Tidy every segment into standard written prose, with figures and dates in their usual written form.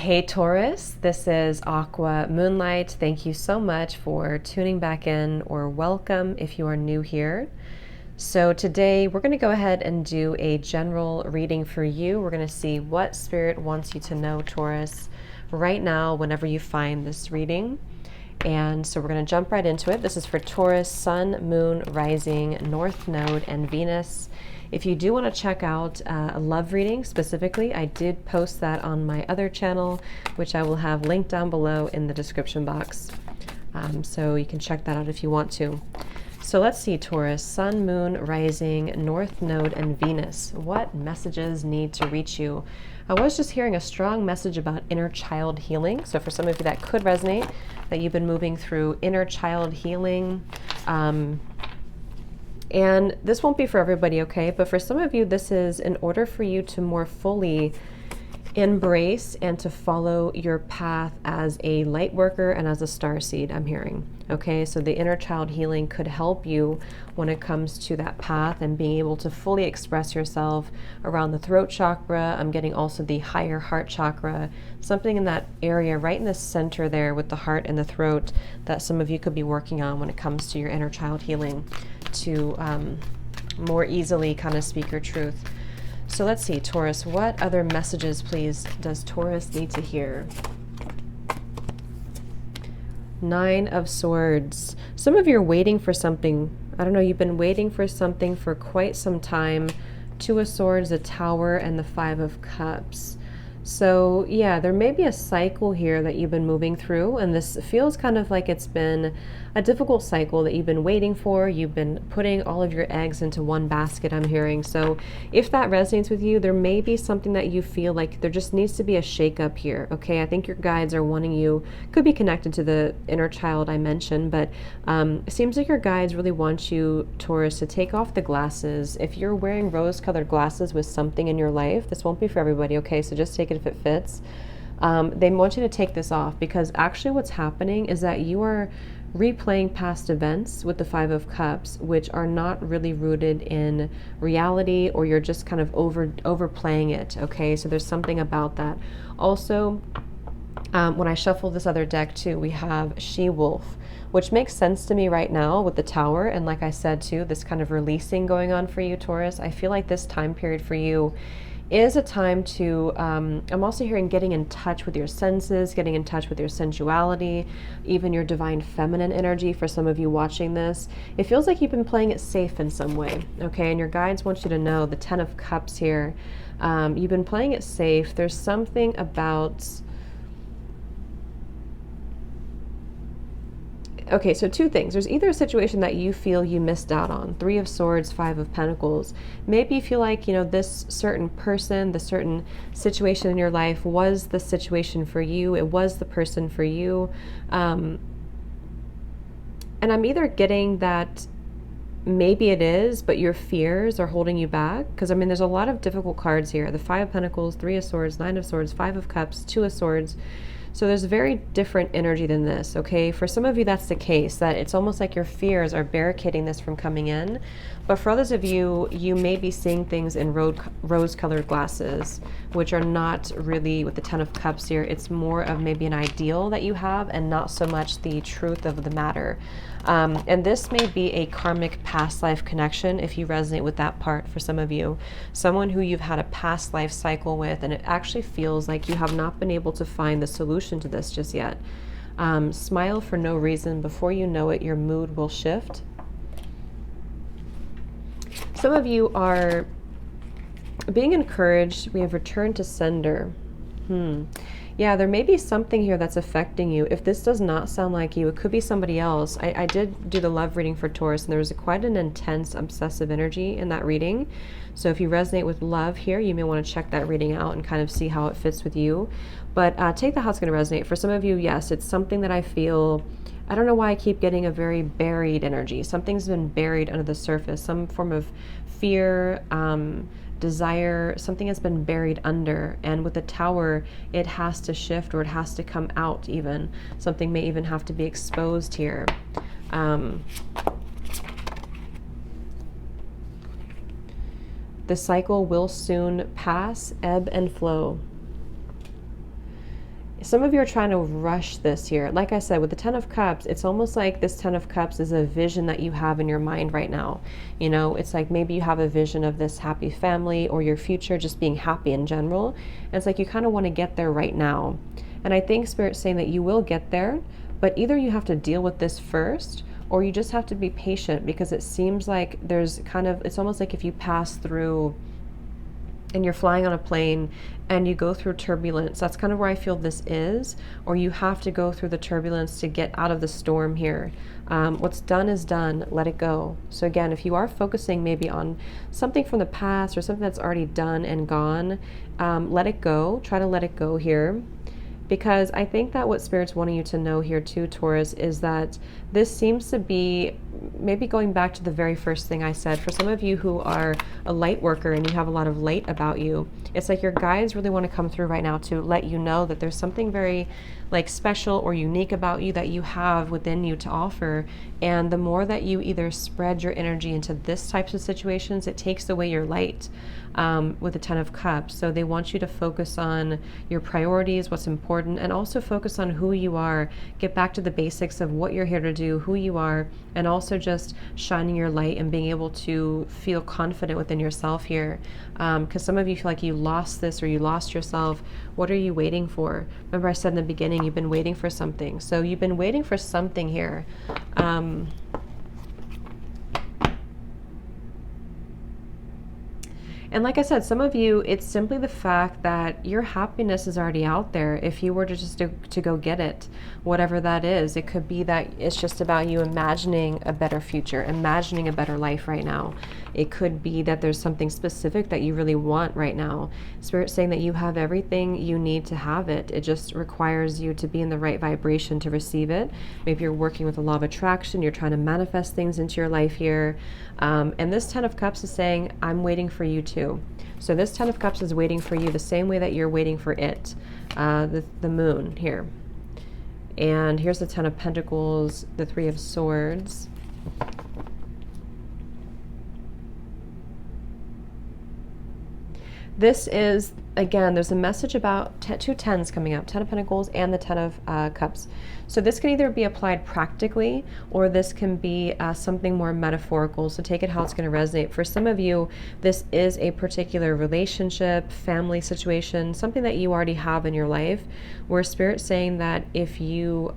Hey Taurus, this is Aqua Moonlight. Thank you so much for tuning back in, or welcome if you are new here. So today we're going to go ahead and do a general reading for you. We're going to see what Spirit wants you to know, Taurus, right now whenever you find this reading. And so we're going to jump right into it. This is for Taurus, Sun, Moon, Rising, North Node, and Venus. If you do want to check out a love reading specifically, I did post that on my other channel, which I will have linked down below in the description box. So you can check that out if you want to. So let's see, Taurus, Sun, Moon, Rising, North Node, and Venus. What messages need to reach you? I was just hearing a strong message about inner child healing. So for some of you that could resonate, that you've been moving through inner child healing. And this won't be for everybody, okay? But for some of you, this is in order for you to more fully embrace and to follow your path as a light worker and as a starseed, I'm hearing. Okay, so the inner child healing could help you when it comes to that path and being able to fully express yourself around the throat chakra. I'm getting also the higher heart chakra, something in that area right in the center there with the heart and the throat that some of you could be working on when it comes to your inner child healing to more easily kind of speak your truth. So let's see, Taurus, what other messages, please, does Taurus need to hear? Nine of Swords. Some of you are waiting for something. I don't know, you've been waiting for something for quite some time. Two of Swords, the Tower, and the Five of Cups. So yeah, there may be a cycle here that you've been moving through, and this feels kind of like it's been a difficult cycle that you've been waiting for. You've been putting all of your eggs into one basket, I'm hearing. So if that resonates with you, there may be something that you feel like there just needs to be a shakeup here, okay? I think your guides are wanting you, could be connected to the inner child I mentioned, but it seems like your guides really want you, Taurus, to take off the glasses. If you're wearing rose-colored glasses with something in your life, this won't be for everybody, okay? So just take it if it fits. They want you to take this off, because actually what's happening is that you are replaying past events with the Five of Cups, which are not really rooted in reality, or you're just kind of overplaying it, okay? So there's something about that. Also, when I shuffle this other deck too, we have She-Wolf, which makes sense to me right now with the Tower. And like I said too, this kind of releasing going on for you, Taurus. I feel like this time period for you is a time to, I'm also hearing getting in touch with your senses, getting in touch with your sensuality, even your divine feminine energy. For some of you watching this, it feels like you've been playing it safe in some way, okay? And your guides want you to know, the Ten of Cups here, you've been playing it safe. There's something about, okay, so two things. There's either a situation that you feel you missed out on, Three of Swords, Five of Pentacles. Maybe you feel like, you know, this certain person, the certain situation in your life was the situation for you. It was the person for you. And I'm either getting that maybe it is, but your fears are holding you back. Because, I mean, there's a lot of difficult cards here. The Five of Pentacles, Three of Swords, Nine of Swords, Five of Cups, Two of Swords. So there's very different energy than this, okay? For some of you, that's the case, that it's almost like your fears are barricading this from coming in. But for others of you, you may be seeing things in rose-colored glasses, which are not really, with the Ten of Cups here, it's more of maybe an ideal that you have and not so much the truth of the matter. And this may be a karmic past life connection, if you resonate with that part for some of you. Someone who you've had a past life cycle with, and it actually feels like you have not been able to find the solution to this just yet. Smile for no reason. Before you know it, your mood will shift. Some of you are being encouraged. We have returned to sender. Yeah, there may be something here that's affecting you. If this does not sound like you, it could be somebody else. I did do the love reading for Taurus, and there was quite an intense obsessive energy in that reading. So if you resonate with love here, you may want to check that reading out and kind of see how it fits with you. But take the how it's going to resonate. For some of you, yes, it's something that I feel, I don't know why I keep getting a very buried energy. Something's been buried under the surface, some form of fear, desire, something has been buried under. And with the Tower, it has to shift, or it has to come out even. Something may even have to be exposed here. The cycle will soon pass, ebb and flow. Some of you are trying to rush this here. Like I said, with the Ten of Cups, it's almost like this Ten of Cups is a vision that you have in your mind right now. You know, it's like maybe you have a vision of this happy family or your future just being happy in general. And it's like you kind of want to get there right now. And I think Spirit's saying that you will get there, but either you have to deal with this first, or you just have to be patient, because it seems like there's kind of, it's almost like if you pass through and you're flying on a plane and you go through turbulence, that's kind of where I feel this is, or you have to go through the turbulence to get out of the storm here. What's done is done, let it go. So again, if you are focusing maybe on something from the past or something that's already done and gone, let it go, try to let it go here. Because I think that what Spirit's wanting you to know here too, Taurus, is that this seems to be maybe going back to the very first thing I said. For some of you who are a light worker and you have a lot of light about you, it's like your guides really want to come through right now to let you know that there's something very like special or unique about you that you have within you to offer. And the more that you either spread your energy into this types of situations, it takes away your light. With the Ten of Cups. So they want you to focus on your priorities, what's important, and also focus on who you are. Get back to the basics of what you're here to do, who you are, and also just shining your light and being able to feel confident within yourself here. Because some of you feel like you lost this or you lost yourself. What are you waiting for? Remember I said in the beginning, you've been waiting for something. So you've been waiting for something here. And like I said, some of you, it's simply the fact that your happiness is already out there. If you were to just to go get it, whatever that is, it could be that it's just about you imagining a better future, imagining a better life right now. It could be that there's something specific that you really want right now. Spirit's saying that you have everything you need to have it. It just requires you to be in the right vibration to receive it. Maybe you're working with the law of attraction, you're trying to manifest things into your life here. And this Ten of Cups is saying, I'm waiting for you too. So this Ten of Cups is waiting for you the same way that you're waiting for it, the moon here. And here's the Ten of Pentacles, the Three of Swords. This is, again, there's a message about two tens coming up, Ten of Pentacles and the Ten of Cups. So this can either be applied practically, or this can be something more metaphorical. So take it how it's going to resonate. For some of you, this is a particular relationship, family situation, something that you already have in your life, where Spirit's saying that if you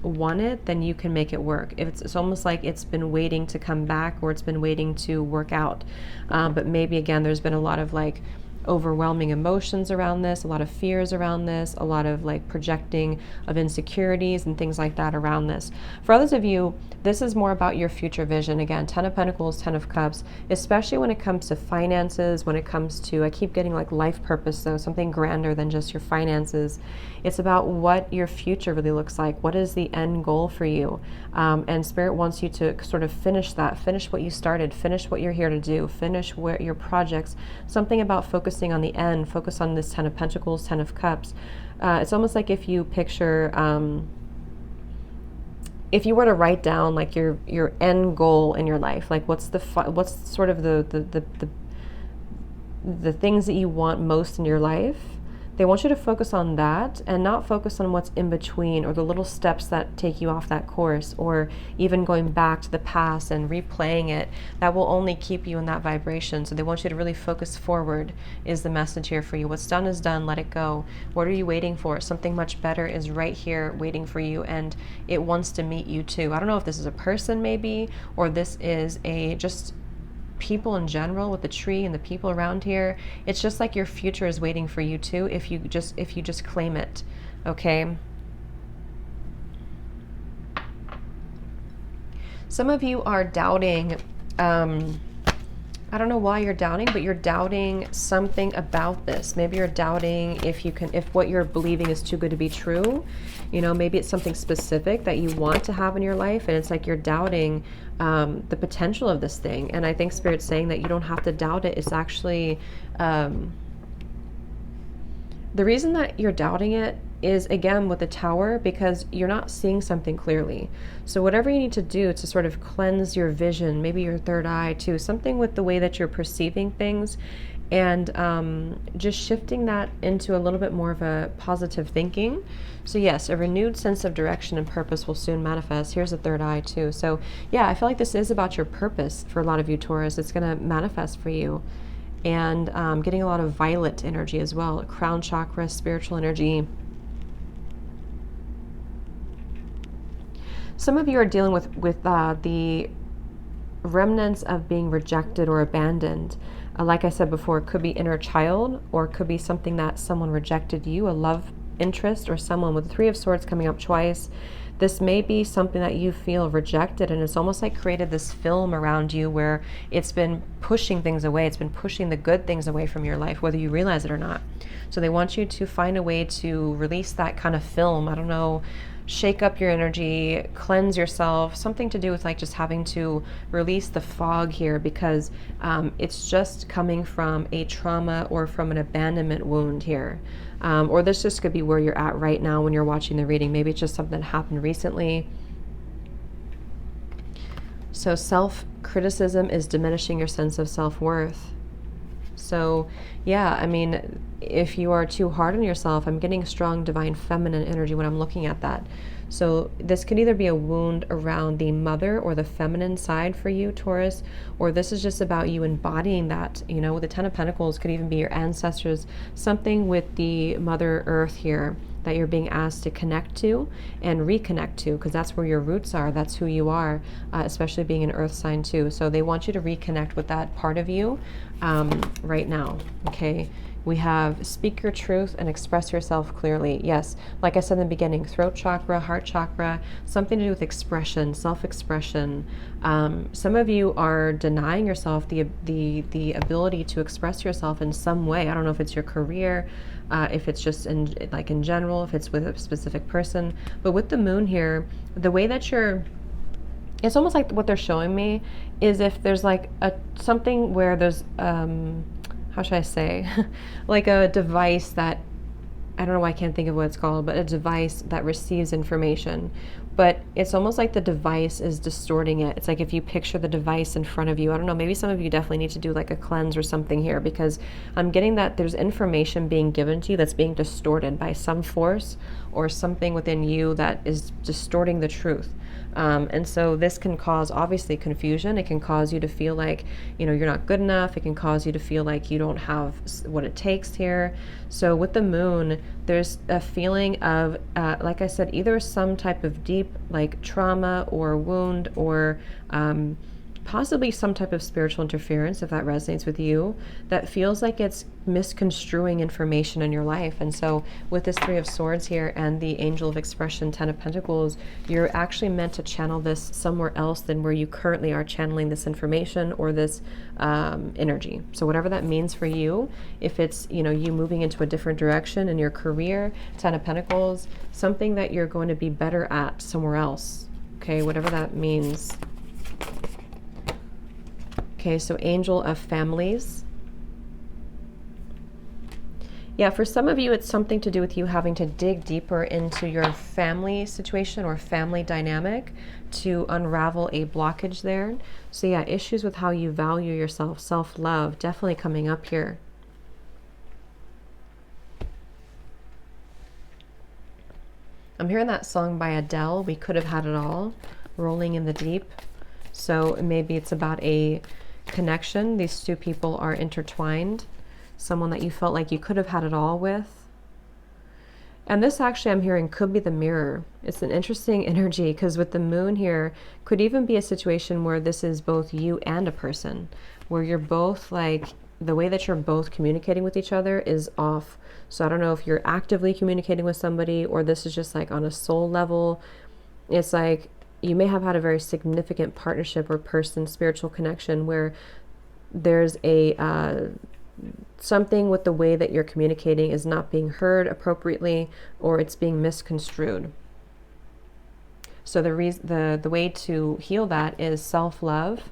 want it, then you can make it work. It's almost like it's been waiting to come back, or it's been waiting to work out. But maybe, again, there's been a lot of like overwhelming emotions around this, a lot of fears around this, a lot of like projecting of insecurities and things like that around this. For others of you, this is more about your future vision. Again, Ten of Pentacles, Ten of Cups, especially when it comes to finances, when it comes to, I keep getting like life purpose, though, something grander than just your finances. It's about what your future really looks like. What is the end goal for you? And Spirit wants you to sort of finish that, finish what you started, finish what you're here to do, finish what your projects, something about focusing on the end, focus on this Ten of Pentacles, Ten of Cups. It's almost like if you picture, if you were to write down like your end goal in your life, like what's sort of the things that you want most in your life, they want you to focus on that and not focus on what's in between, or the little steps that take you off that course, or even going back to the past and replaying it. That will only keep you in that vibration. So they want you to really focus forward is the message here for you. What's done is done, let it go. What are you waiting for? Something much better is right here waiting for you, and it wants to meet you too. I don't know if this is a person maybe, or this is just people in general with the tree and the people around here. It's just like your future is waiting for you too, if you just claim it. Okay, some of you are doubting, I don't know why you're doubting, but you're doubting something about this. Maybe you're doubting if what you're believing is too good to be true. You know, maybe it's something specific that you want to have in your life, and it's like you're doubting the potential of this thing. And I think Spirit's saying that you don't have to doubt it. It's actually the reason that you're doubting it is, again, with the Tower, because you're not seeing something clearly. So whatever you need to do to sort of cleanse your vision, maybe your third eye too, something with the way that you're perceiving things, and just shifting that into a little bit more of a positive thinking. So yes, a renewed sense of direction and purpose will soon manifest. Here's the third eye too. So yeah, I feel like this is about your purpose for a lot of you, Taurus. It's going to manifest for you. And getting a lot of violet energy as well, crown chakra, spiritual energy. Some of you are dealing with the remnants of being rejected or abandoned. Like I said before, it could be inner child, or it could be something that someone rejected you, a love interest, or someone with the Three of Swords coming up twice. This may be something that you feel rejected, and it's almost like created this film around you where it's been pushing things away. It's been pushing the good things away from your life, whether you realize it or not. So they want you to find a way to release that kind of film. I don't know, shake up your energy, cleanse yourself, something to do with like just having to release the fog here, because it's just coming from a trauma or from an abandonment wound here. Or this just could be where you're at right now when you're watching the reading. Maybe it's just something that happened recently. So self-criticism is diminishing your sense of self-worth. So yeah, I mean, if you are too hard on yourself, I'm getting strong divine feminine energy when I'm looking at that. So this could either be a wound around the mother or the feminine side for you, Taurus, or this is just about you embodying that. You know, the Ten of Pentacles could even be your ancestors, something with the Mother Earth here that you're being asked to connect to and reconnect to, because that's where your roots are. That's who you are, especially being an earth sign too. So they want you to reconnect with that part of you right now. Okay. We have speak your truth and express yourself clearly. Yes, like I said in the beginning, throat chakra, heart chakra, something to do with expression, self-expression. Some of you are denying yourself the ability to express yourself in some way. I don't know if it's your career, if it's just in general, if it's with a specific person. But with the moon here, the way that it's almost like what they're showing me is if there's like something where there's how should I say, like a device that, I don't know why I can't think of what it's called, but a device that receives information. But it's almost like the device is distorting it. It's like if you picture the device in front of you, I don't know, maybe some of you definitely need to do like a cleanse or something here, because I'm getting that there's information being given to you that's being distorted by some force or something within you that is distorting the truth. And so this can cause, obviously, confusion. It can cause you to feel like, you're not good enough. It can cause you to feel like you don't have what it takes here. So with the moon, there's a feeling of, like I said, either some type of deep, like trauma or wound, or possibly some type of spiritual interference, if that resonates with you, that feels like it's misconstruing information in your life. And so with this Three of Swords here and the Angel of Expression, Ten of Pentacles, you're actually meant to channel this somewhere else than where you currently are channeling this information or this energy. So whatever that means for you, if it's, you moving into a different direction in your career, Ten of Pentacles, something that you're going to be better at somewhere else. Okay, whatever that means. Okay, so Angel of Families. Yeah, for some of you, it's something to do with you having to dig deeper into your family situation or family dynamic to unravel a blockage there. So yeah, issues with how you value yourself, self-love, definitely coming up here. I'm hearing that song by Adele, We Could Have Had It All, Rolling in the Deep. So maybe it's about a connection. These two people are intertwined. Someone that you felt like you could have had it all with. And this actually, I'm hearing, could be the mirror. It's an interesting energy, because with the moon here, could even be a situation where this is both you and a person, where you're both like, the way that you're both communicating with each other is off. So I don't know if you're actively communicating with somebody, or this is just like on a soul level. It's like, you may have had a very significant partnership or person, spiritual connection, where there's a something with the way that you're communicating is not being heard appropriately, or it's being misconstrued. So the way to heal that is self-love,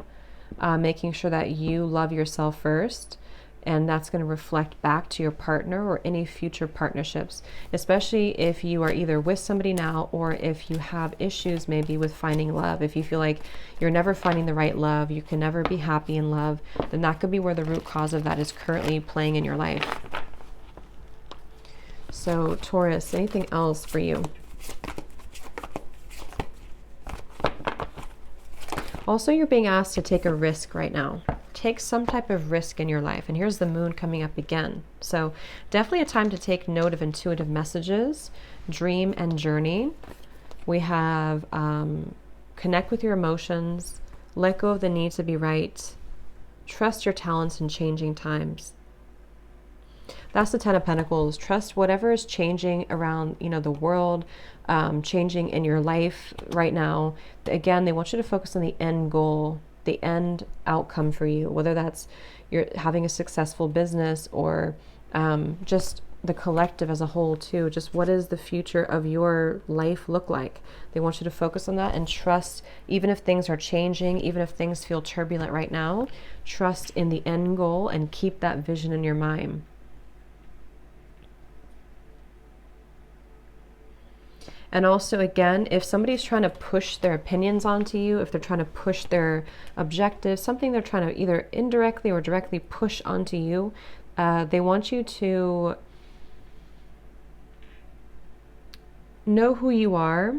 making sure that you love yourself first, and that's going to reflect back to your partner or any future partnerships, especially if you are either with somebody now or if you have issues maybe with finding love. If you feel like you're never finding the right love, you can never be happy in love, then that could be where the root cause of that is currently playing in your life. So Taurus, anything else for you? Also, you're being asked to take a risk right now. Take some type of risk in your life. And here's the moon coming up again. So definitely a time to take note of intuitive messages, dream and journey. We have connect with your emotions, let go of the need to be right, trust your talents in changing times. That's the Ten of Pentacles. Trust whatever is changing around, the world, changing in your life right now. Again, they want you to focus on the end goal, the end outcome for you, whether that's you're having a successful business or just the collective as a whole too. Just what does the future of your life look like? They want you to focus on that and trust, even if things are changing, even if things feel turbulent right now, trust in the end goal and keep that vision in your mind. And also, again, if somebody's trying to push their opinions onto you, if they're trying to push their objectives, something they're trying to either indirectly or directly push onto you, they want you to know who you are,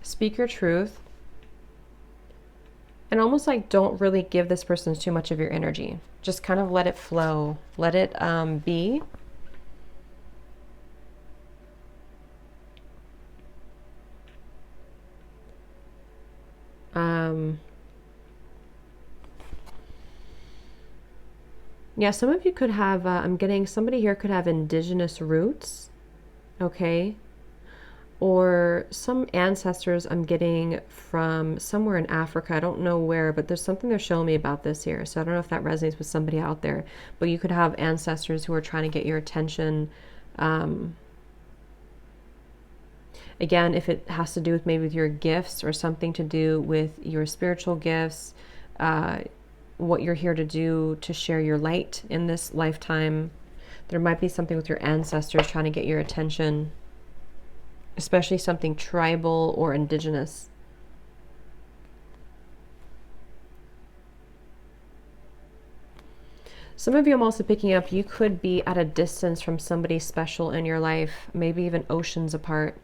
speak your truth, and almost like don't really give this person too much of your energy. Just kind of let it flow, let it be. Yeah, some of you could have, I'm getting somebody here could have indigenous roots, okay? Or some ancestors I'm getting from somewhere in Africa. I don't know where, but there's something they're showing me about this here. So I don't know if that resonates with somebody out there. But you could have ancestors who are trying to get your attention. Again, if it has to do with maybe with your gifts or something to do with your spiritual gifts, what you're here to do to share your light in this lifetime. There might be something with your ancestors trying to get your attention, especially something tribal or indigenous. Some of you I'm also picking up, you could be at a distance from somebody special in your life, maybe even oceans apart.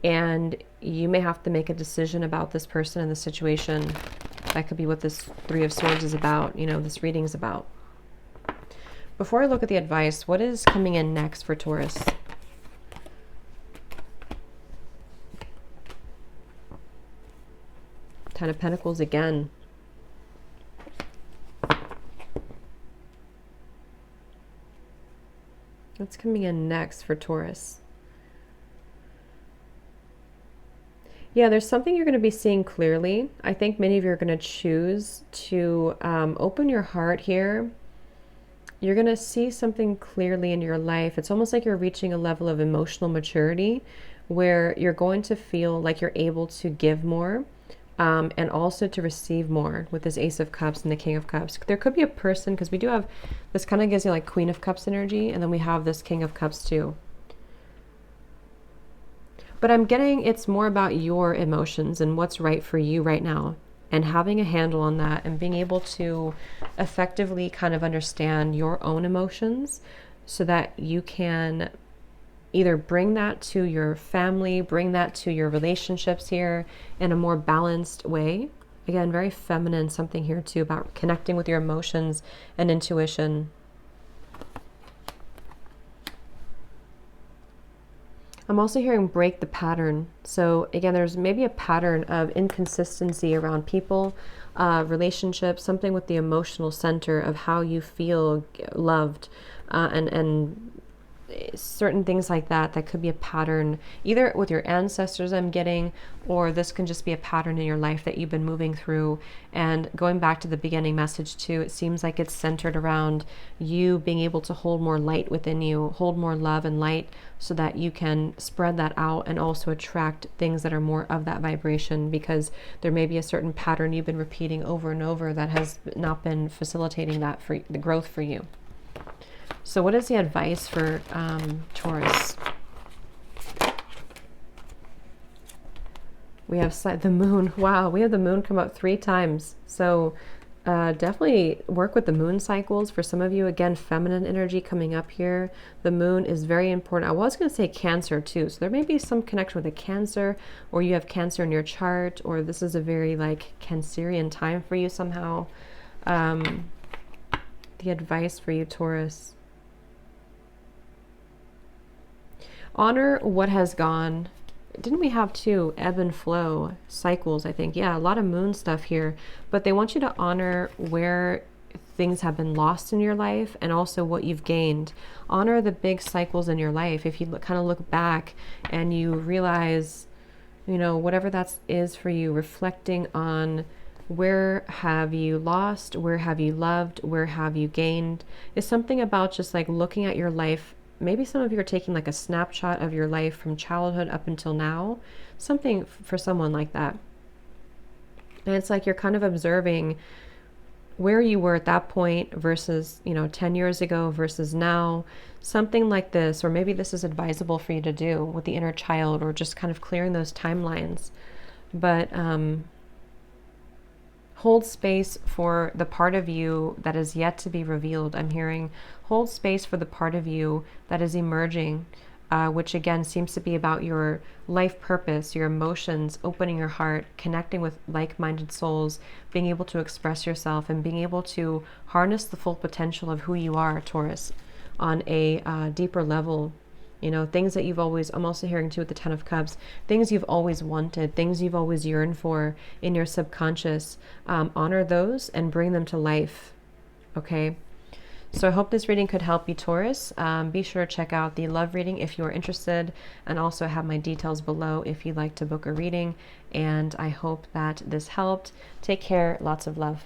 And you may have to make a decision about this person and the situation. That could be what this Three of Swords is about, this reading is about. Before I look at the advice, what is coming in next for Taurus? Ten of Pentacles again. What's coming in next for Taurus? Yeah, there's something you're going to be seeing clearly. I think many of you are going to choose to open your heart here. You're going to see something clearly in your life. It's almost like you're reaching a level of emotional maturity where you're going to feel like you're able to give more and also to receive more with this Ace of Cups and the King of Cups. There could be a person, because we do have, this kind of gives you like Queen of Cups energy, and then we have this King of Cups too. But I'm getting it's more about your emotions and what's right for you right now, and having a handle on that and being able to effectively kind of understand your own emotions so that you can either bring that to your family, bring that to your relationships here in a more balanced way. Again, very feminine, something here too about connecting with your emotions and intuition. I'm also hearing break the pattern. So again, there's maybe a pattern of inconsistency around people, relationships, something with the emotional center of how you feel loved. And certain things like that, that could be a pattern either with your ancestors I'm getting, or this can just be a pattern in your life that you've been moving through. And going back to the beginning message too, it seems like it's centered around you being able to hold more light within you, hold more love and light, so that you can spread that out and also attract things that are more of that vibration, because there may be a certain pattern you've been repeating over and over that has not been facilitating that for the growth for you. So what is the advice for Taurus? We have the moon. Wow, we have the moon come up 3 times. So definitely work with the moon cycles. For some of you, again, feminine energy coming up here. The moon is very important. I was going to say Cancer too. So there may be some connection with a Cancer, or you have Cancer in your chart, or this is a very like Cancerian time for you somehow. The advice for you, Taurus. Honor what has gone. Didn't we have 2 ebb and flow cycles, I think? Yeah, a lot of moon stuff here. But they want you to honor where things have been lost in your life and also what you've gained. Honor the big cycles in your life. If you kind of look back and you realize, you know, whatever that is for you, reflecting on where have you lost, where have you loved, where have you gained, is something about just like looking at your life. Maybe some of you are taking like a snapshot of your life from childhood up until now, something for someone like that. And it's like you're kind of observing where you were at that point versus, you know, 10 years ago versus now, something like this. Or maybe this is advisable for you to do with the inner child, or just kind of clearing those timelines. But hold space for the part of you that is yet to be revealed. I'm hearing hold space for the part of you that is emerging, which again seems to be about your life purpose, your emotions, opening your heart, connecting with like-minded souls, being able to express yourself, and being able to harness the full potential of who you are, Taurus, on a deeper level. You know, things that you've always, I'm also hearing too with the 10 of Cups, things you've always wanted, things you've always yearned for in your subconscious. Honor those and bring them to life. Okay. So I hope this reading could help you, Taurus. Be sure to check out the love reading if you're interested, and also have my details below if you'd like to book a reading. And I hope that this helped. Take care. Lots of love.